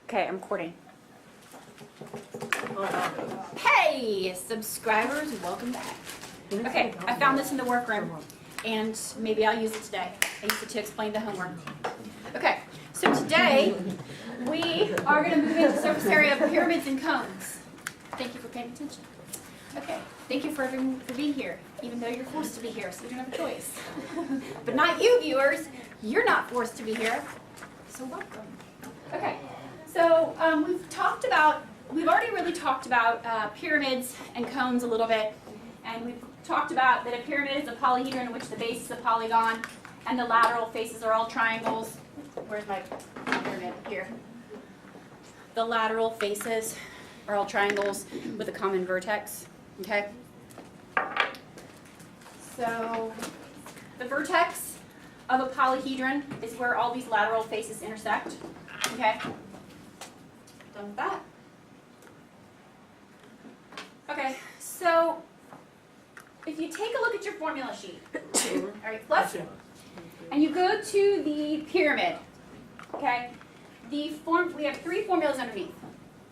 Okay, I'm recording. Hey, subscribers, welcome back. Okay, I found this in the workroom, and maybe I'll use it today. I used it to explain the homework. Okay, so today we are going to move into the surface area of pyramids and cones. Thank you for paying attention. Okay, thank you for being here, even though you're forced to be here, so you don't have a choice. But not you, viewers. You're not forced to be here, so welcome. Okay, so we've already really talked about pyramids and cones a little bit, and we've talked about that a pyramid is a polyhedron in which the base is a polygon, and the lateral faces are all triangles. Where's my pyramid? Here. The lateral faces are all triangles with a common vertex, okay? So the vertex of a polyhedron is where all these lateral faces intersect, okay? Done with that? Okay, so if you take a look at your formula sheet, all right, and you go to the pyramid, okay? We have three formulas underneath.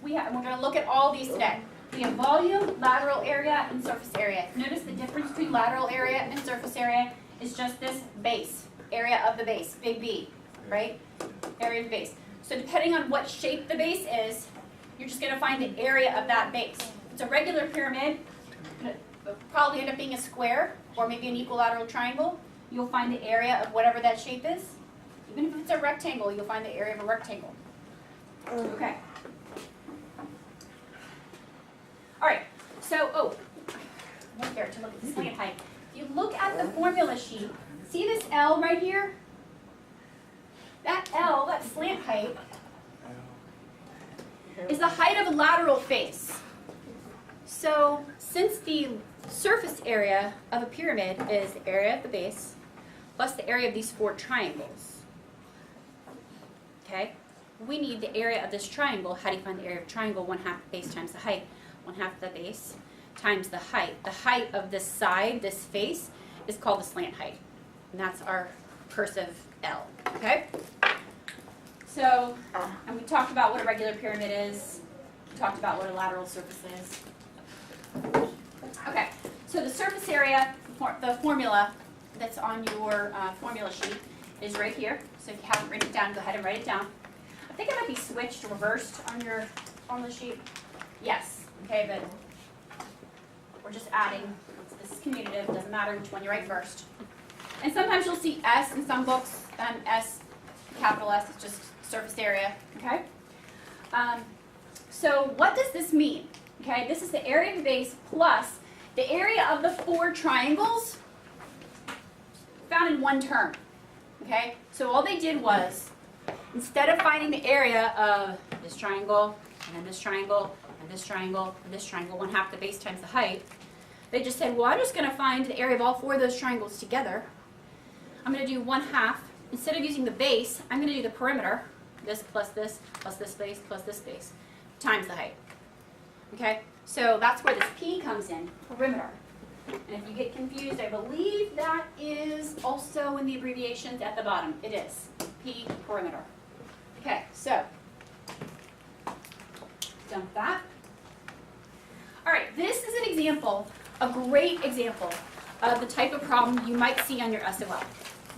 We're going to look at all these today. We have volume, lateral area, and surface area. Notice the difference between lateral area and surface area is just this base, area of the base, big B, right? Area of the base. So depending on what shape the base is, you're just going to find the area of that base. If it's a regular pyramid, it'll probably end up being a square or maybe an equilateral triangle. You'll find the area of whatever that shape is. Even if it's a rectangle, you'll find the area of a rectangle. Okay. All right, so, right there to look at the slant height. If you look at the formula sheet, see this L right here? That L, that slant height, is the height of a lateral face. So, since the surface area of a pyramid is the area of the base plus the area of these four triangles, okay, we need the area of this triangle. How do you find the area of a triangle? 1/2 the base times the height. 1/2 the base times the height. The height of this side, this face, is called the slant height. And that's our cursive L, okay? So, and we talked about what a regular pyramid is. We talked about what a lateral surface is. Okay, so the surface area, the formula that's on your formula sheet is right here. So if you haven't written it down, go ahead and write it down. I think it might be switched, reversed on your formula sheet. Yes. Okay, but we're just adding, this is commutative, doesn't matter which one you write first. And sometimes you'll see S in some books, S, capital S, is just surface area, okay? So what does this mean? Okay, this is the area of the base plus the area of the four triangles found in one term, okay? So all they did was, instead of finding the area of this triangle, and then this triangle, and this triangle, and this triangle, 1/2 the base times the height, they just said, well, I'm just going to find the area of all four of those triangles together. I'm going to do 1/2. Instead of using the base, I'm going to do the perimeter, this plus this base plus this base, times the height. Okay? So that's where this P comes in, perimeter. And if you get confused, I believe that is also in the abbreviations at the bottom. It is. P, perimeter. Okay, so done with that. All right, this is an example, a great example of the type of problem you might see on your SOL.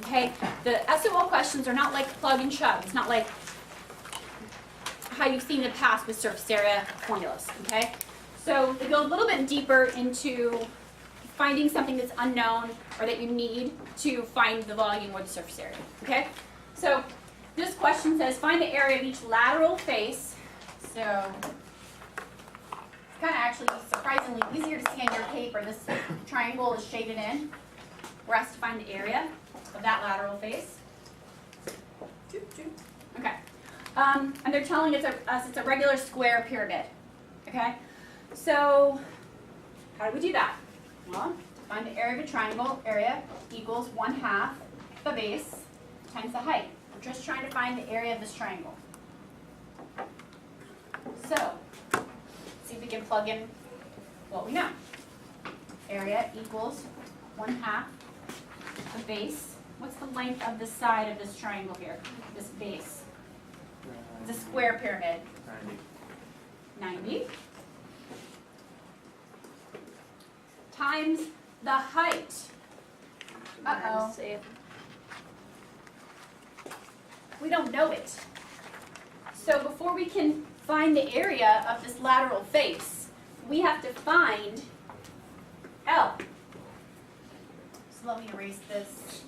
Okay, the SOL questions are not like plug and shove. It's not like how you've seen in the past with surface area formulas. Okay, so they go a little bit deeper into finding something that's unknown or that you need to find the volume or the surface area. Okay, so this question says find the area of each lateral face. So kind of actually surprisingly easier to see on your paper. This triangle is shaded in. We're asked to find the area of that lateral face. Okay. And they're telling us it's a regular square pyramid. Okay? So how do we do that? Well, to find the area of a triangle, area equals 1/2 the base times the height. We're just trying to find the area of this triangle. So see if we can plug in what we know. Area equals 1/2 the base. What's the length of the side of this triangle here? This base. It's a square pyramid. 90 times the height. Uh-oh. We don't know it. So before we can find the area of this lateral face, we have to find L. So let me erase this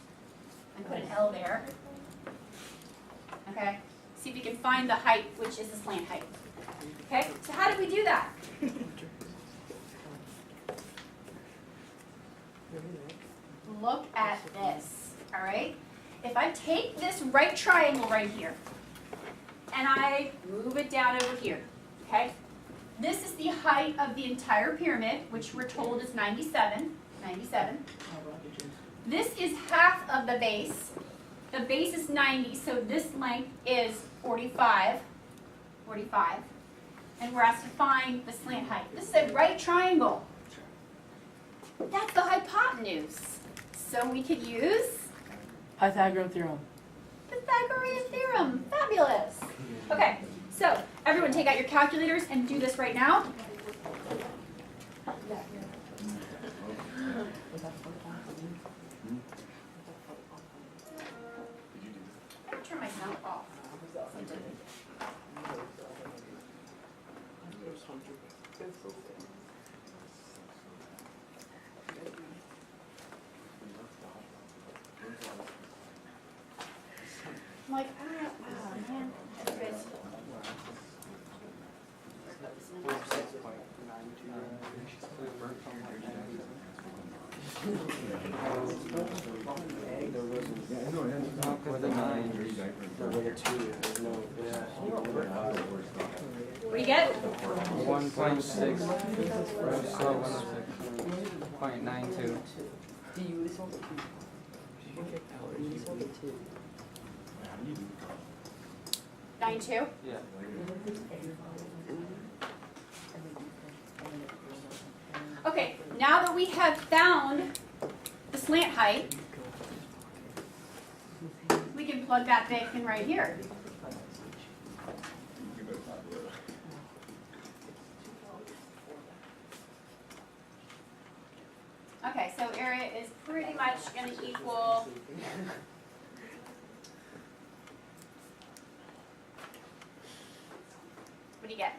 and put an L there. Okay? See if we can find the height, which is the slant height. Okay? So how do we do that? Look at this. All right? If I take this right triangle right here, and I move it down over here, okay? This is the height of the entire pyramid, which we're told is 97. This is half of the base. The base is 90, so this length is 45. And we're asked to find the slant height. This is a right triangle. That's the hypotenuse. So we could use Pythagorean theorem. Pythagorean theorem. Fabulous. Okay, so everyone take out your calculators and do this right now. I'm turn my sound off. I'm like, oh man, that's good. What do you get? 1.6 0.92. 92. Yeah. Okay, now that we have found the slant height, we can plug that back in right here. Okay, so area is pretty much going to equal what do you get?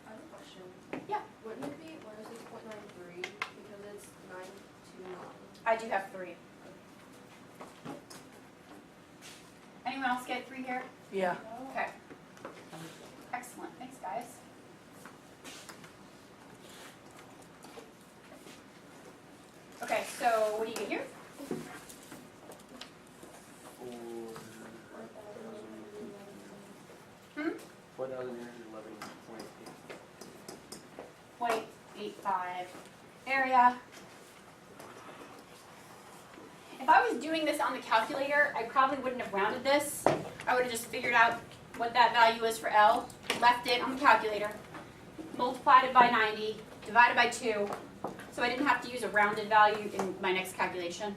I have a question. Yeah. Wouldn't it be 106.93 because it's 929? I do have 3. Anyone else get 3 here? Yeah. Okay. Excellent. Thanks, guys. Okay, so what do you get here? Hmm? 0.85 area. If I was doing this on the calculator, I probably wouldn't have rounded this. I would have just figured out what that value is for L, left it on the calculator, multiplied it by 90, divided by 2, so I didn't have to use a rounded value in my next calculation.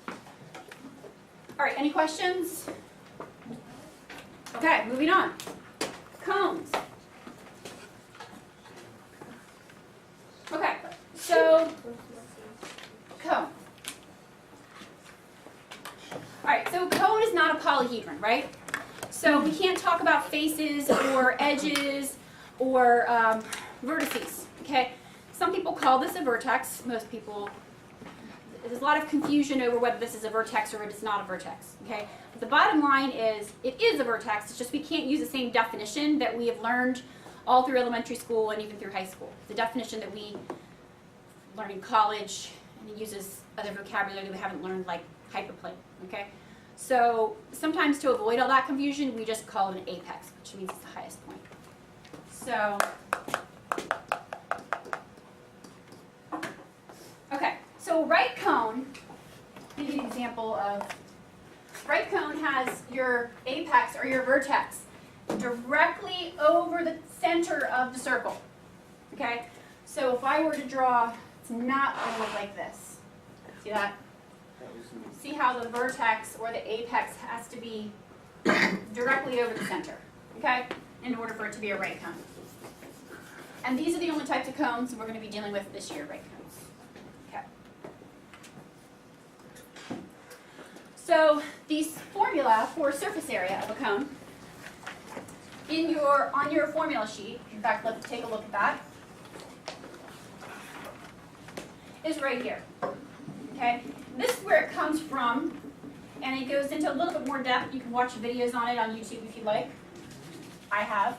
All right, any questions? Okay, moving on. Cones. Okay, so cone. All right, so cone is not a polyhedron, right? So we can't talk about faces or edges or vertices, okay? Some people call this a vertex. Most people, there's a lot of confusion over whether this is a vertex or it is not a vertex, okay? But the bottom line is it is a vertex. It's just we can't use the same definition that we have learned all through elementary school and even through high school. The definition that we learn in college, and it uses other vocabulary that we haven't learned, like hyperplane, okay? So sometimes to avoid all that confusion, we just call it an apex, which means it's the highest point. So, okay, so right cone, I'll give you an example of, right cone has your apex or your vertex directly over the center of the circle, okay? So if I were to draw, it's not going to look like this. See that? See how the vertex or the apex has to be directly over the center, okay? In order for it to be a right cone. And these are the only types of cones we're going to be dealing with this year, right cones. Okay. So the formula for surface area of a cone on your formula sheet, in fact, let's take a look at that, is right here. Okay? This is where it comes from, and it goes into a little bit more depth. You can watch videos on it on YouTube if you like. I have.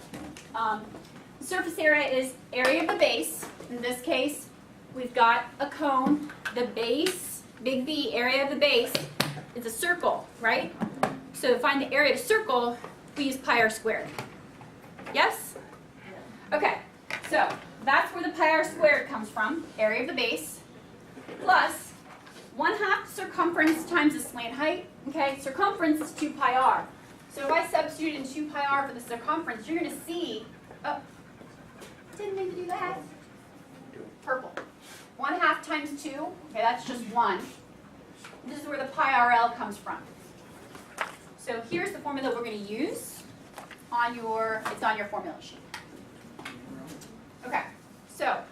Surface area is area of the base. In this case, we've got a cone. The base, big B, area of the base, is a circle, right? So to find the area of a circle, we use pi r squared. Yes? Okay, so that's where the pi r squared comes from, area of the base, plus 1/2 circumference times the slant height. Okay, circumference is 2 pi r. So if I substitute in 2 pi r for the circumference, you're going to see, oh, didn't mean to do that. Purple. 1/2 times 2, okay, that's just 1. This is where the pi RL comes from. So here's the formula we're going to use it's on your formula sheet. Okay, so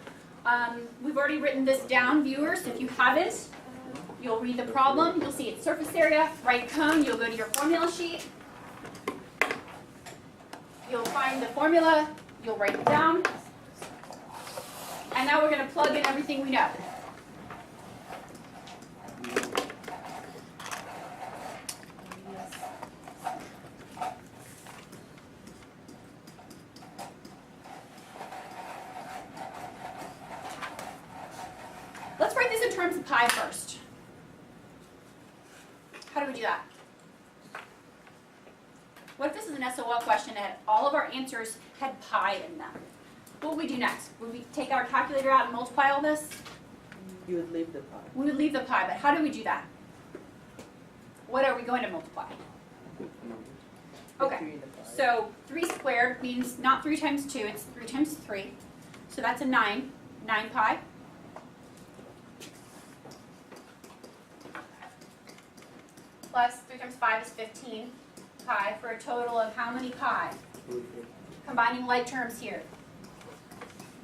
we've already written this down, viewers. If you haven't, you'll read the problem. You'll see it's surface area, right cone. You'll go to your formula sheet. You'll find the formula. You'll write it down. And now we're going to plug in everything we know. Let's write this in terms of pi first. How do we do that? What if this is an SOL question and all of our answers had pi in them? What would we do next? Would we take our calculator out and multiply all this? You would leave the pi. We would leave the pi, but how do we do that? What are we going to multiply? Okay, so 3 squared means not 3 times 2, it's 3 times 3. So that's a 9 pi. Plus 3 times 5 is 15 pi for a total of how many pi? Combining like terms here.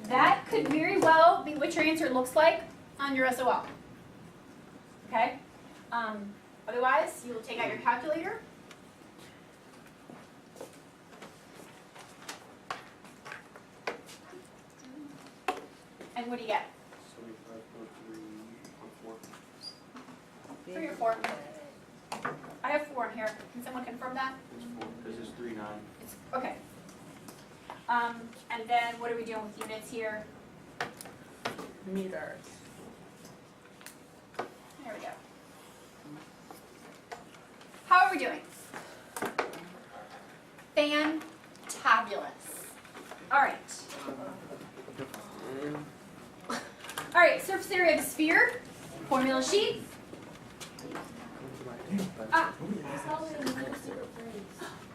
That could very well be what your answer looks like on your SOL. Okay? Otherwise, you will take out your calculator. And what do you get? 3 or 4? I have 4 in here. Can someone confirm that? This is 3, 9. It's, okay. And then what are we doing with units here? Meters. There we go. How are we doing? Fantabulous. All right. All right, surface area of a sphere, formula sheet.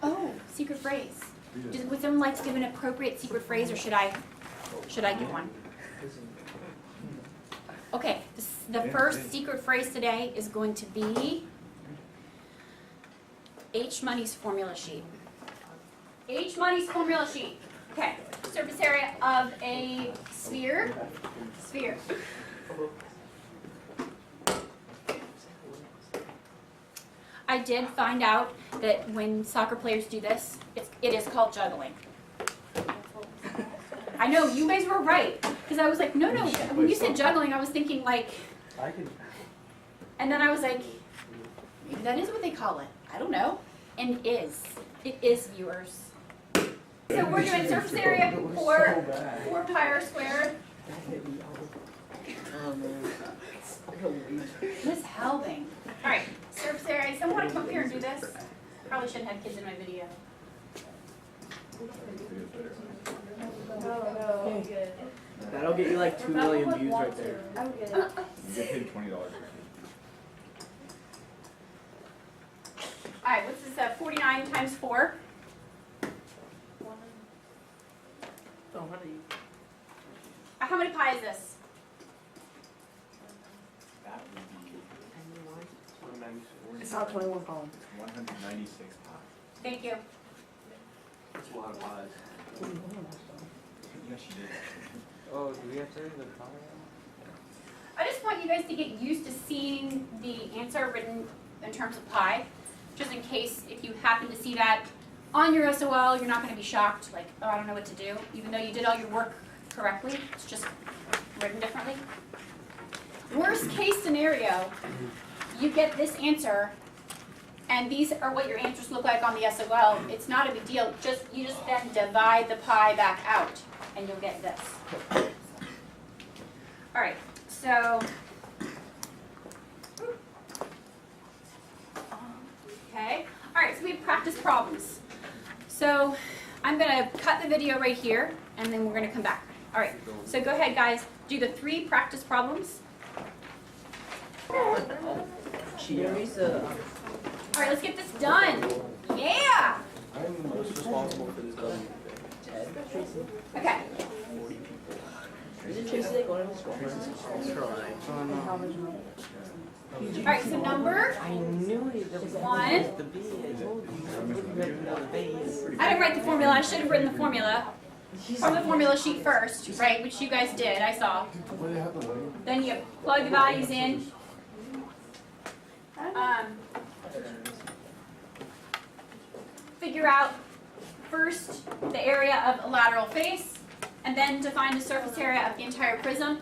Oh, secret phrase. Would someone like to give an appropriate secret phrase, or should I give one? Okay, the first secret phrase today is going to be H Money's formula sheet. H Money's formula sheet. Okay, surface area of a sphere. Sphere. I did find out that when soccer players do this, it is called juggling. I know, you guys were right. Because I was like, no, when you said juggling, I was thinking like, and then I was like, maybe that is what they call it. I don't know. And it is, viewers. So we're doing surface area for 4 pi r squared. Oh man. Miss Helving. All right, surface area. Someone want to come up here and do this? Probably shouldn't have kids in my video. That'll get you like 2 million views right there. You get paid $20. All right, what's this? 49 times 4. Oh, what are you? How many pi is this? That would be It's not 21 columns. 196 pi. Thank you. That's a lot of pies. Yes, you did. Oh, do we have to read the power? I just want you guys to get used to seeing the answer written in terms of pi, just in case if you happen to see that on your SOL, you're not going to be shocked, like, oh, I don't know what to do, even though you did all your work correctly. It's just written differently. Worst case scenario, you get this answer, and these are what your answers look like on the SOL. It's not a big deal. You just then divide the pi back out, and you'll get this. All right, so okay. All right, so we have practice problems. So I'm going to cut the video right here, and then we're going to come back. All right, so go ahead, guys. Do the 3 practice problems. Cheers. All right, let's get this done. Yeah. I'm most responsible for this building. Okay. Is it Tracy like one of his girlfriends? All right, so number I knew it. 1. The B. I told you. The base. I didn't write the formula. I should have written the formula from the formula sheet first, right, which you guys did, I saw. Then you plug the values in. Figure out first the area of a lateral face, and then to find the surface area of the entire prism.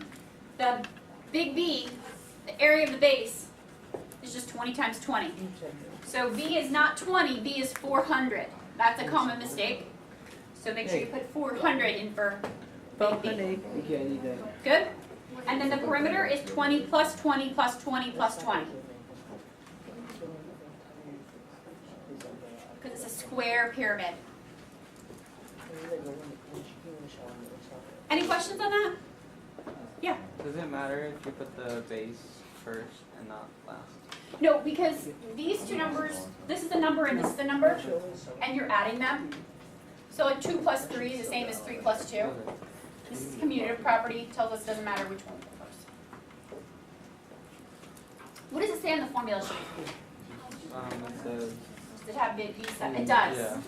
The big B, the area of the base, is just 20 times 20. So B is not 20, B is 400. That's a common mistake. So make sure you put 400 in for big B. Okay, I need that. Good? And then the perimeter is 20 plus 20 plus 20 plus 20. Because it's a square pyramid. Any questions on that? Yeah. Does it matter if you put the base first and not last? No, because these two numbers, this is the number and this is the number, and you're adding them. So like 2 plus 3 is the same as 3 plus 2. This is commutative property, tells us it doesn't matter which one we put first. What does it say on the formula sheet? It says, Does it have B set? It does. yeah.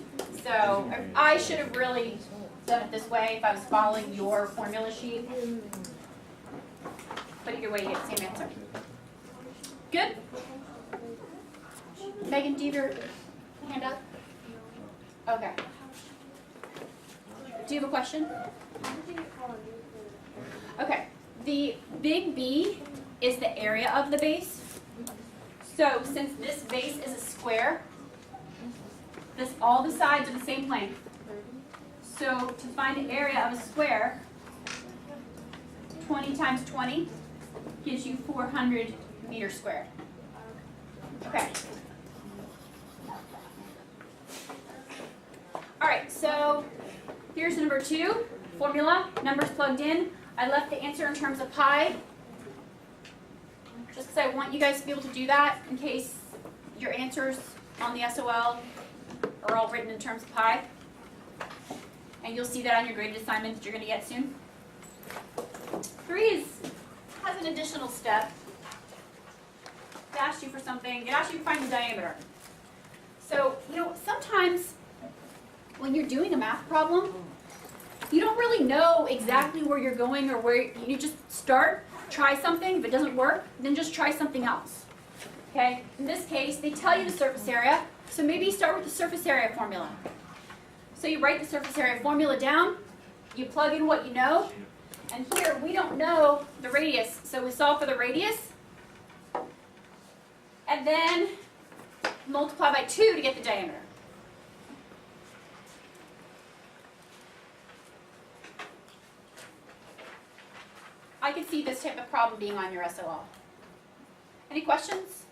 So I should have really done it this way if I was following your formula sheet. But either way, you get the same answer. Good? Megan, do you have your hand up? Okay. Do you have a question? Okay. The big B is the area of the base. So since this base is a square, all the sides are the same length. So to find the area of a square, 20 times 20 gives you 400 meters squared. Okay. All right, so here's number 2, formula, numbers plugged in. I left the answer in terms of pi, just because I want you guys to be able to do that in case your answers on the SOL are all written in terms of pi. And you'll see that on your graded assignment that you're going to get soon. 3 has an additional step. It asks you for something. It asks you to find the diameter. So, sometimes when you're doing a math problem, you don't really know exactly where you're going or where you just start, try something. If it doesn't work, then just try something else. Okay? In this case, they tell you the surface area, so maybe you start with the surface area formula. So you write the surface area formula down, you plug in what you know, and here we don't know the radius, so we solve for the radius, and then multiply by 2 to get the diameter. I could see this type of problem being on your SOL. Any questions?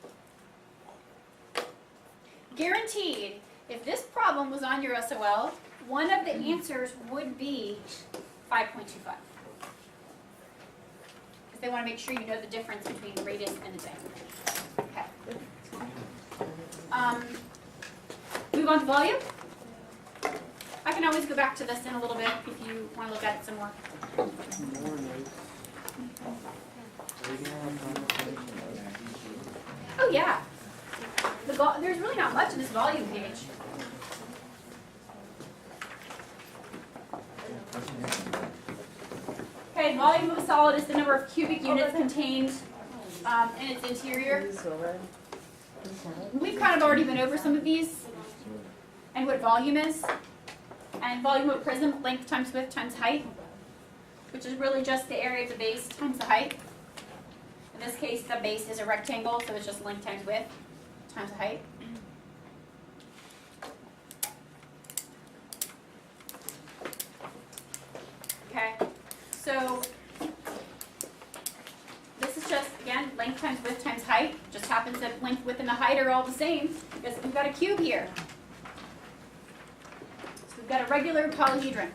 Guaranteed, if this problem was on your SOL, one of the answers would be 5.25. Because they want to make sure you know the difference between the radius and the diameter. Okay. Move on to volume. I can always go back to this in a little bit if you want to look at it some more. Oh yeah. There's really not much in this volume page. Okay, volume of a solid is the number of cubic units contained in its interior. We've kind of already been over some of these and what volume is. And volume of a prism, length times width times height, which is really just the area of the base times the height. In this case, the base is a rectangle, so it's just length times width times the height. Okay, so this is just, again, length times width times height. Just happens that length, width, and the height are all the same because we've got a cube here. So we've got a regular polyhedron.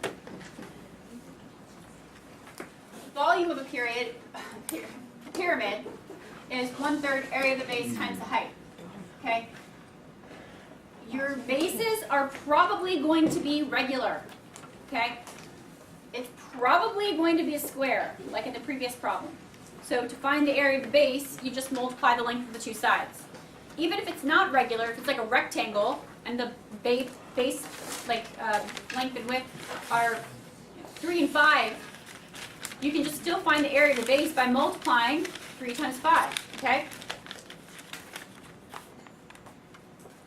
Volume of a pyramid is 1/3 area of the base times the height. Okay? Your bases are probably going to be regular. Okay? It's probably going to be a square, like in the previous problem. So to find the area of the base, you just multiply the length of the two sides. Even if it's not regular, if it's like a rectangle, and the base length and width are 3 and 5, you can just still find the area of the base by multiplying 3 times 5, okay?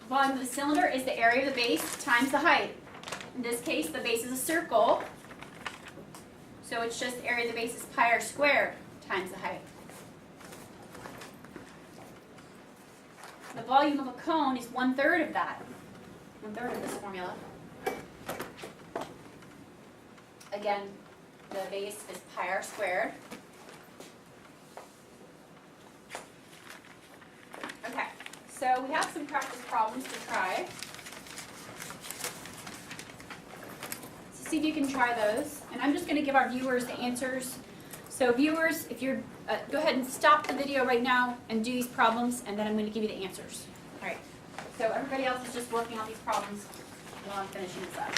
Volume of the cylinder is the area of the base times the height. In this case, the base is a circle, so it's just area of the base is pi r squared times the height. The volume of a cone is 1/3 of that. 1/3 of this formula. Again, the base is pi r squared. Okay, so we have some practice problems to try. So see if you can try those. And I'm just going to give our viewers the answers. So viewers, if you're, go ahead and stop the video right now and do these problems, and then I'm going to give you the answers. All right, so everybody else is just working on these problems while I'm finishing this up.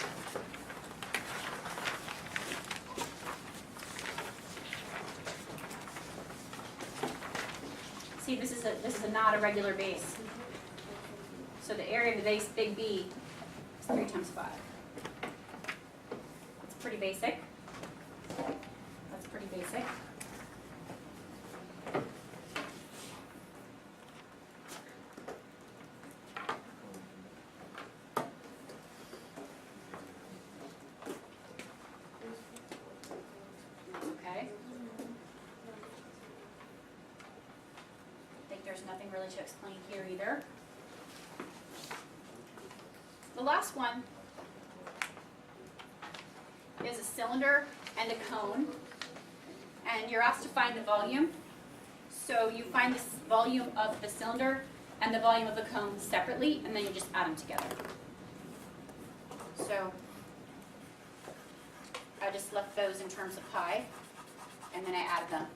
See, this is not a regular base. So the area of the base, big B, is 3 times 5. It's pretty basic. That's pretty basic. Okay. There's nothing really to explain here either. The last one is a cylinder and a cone, and you're asked to find the volume. So you find the volume of the cylinder and the volume of the cone separately, and then you just add them together. So I just left those in terms of pi, and then I added them.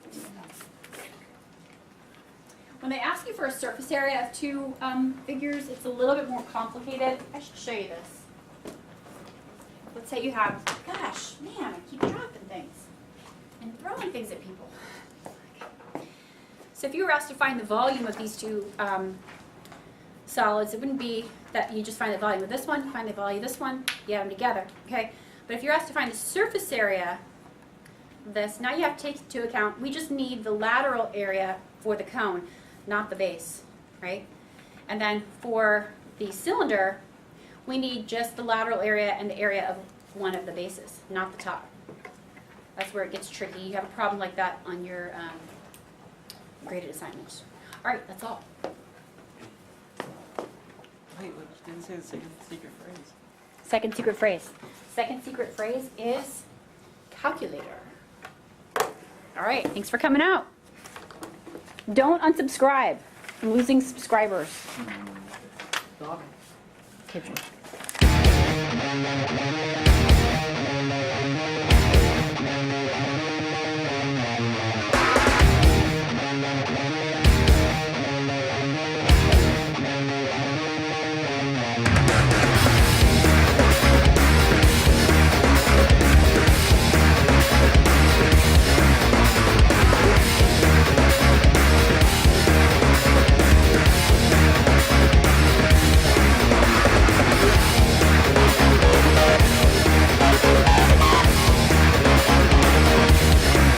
When they ask you for a surface area of two figures, it's a little bit more complicated. I should show you this. Let's say you have, gosh, man, I keep dropping things and throwing things at people. Okay. So if you were asked to find the volume of these two solids, it wouldn't be that you just find the volume of this one, find the volume of this one, you add them together, okay? But if you're asked to find the surface area of this, now you have to take into account, we just need the lateral area for the cone, not the base, right? And then for the cylinder, we need just the lateral area and the area of one of the bases, not the top. That's where it gets tricky. You have a problem like that on your graded assignments. All right, that's all. Wait, you didn't say the secret phrase. Second secret phrase. Second secret phrase is calculator. All right, thanks for coming out. Don't unsubscribe. I'm losing subscribers. Stop. Okay.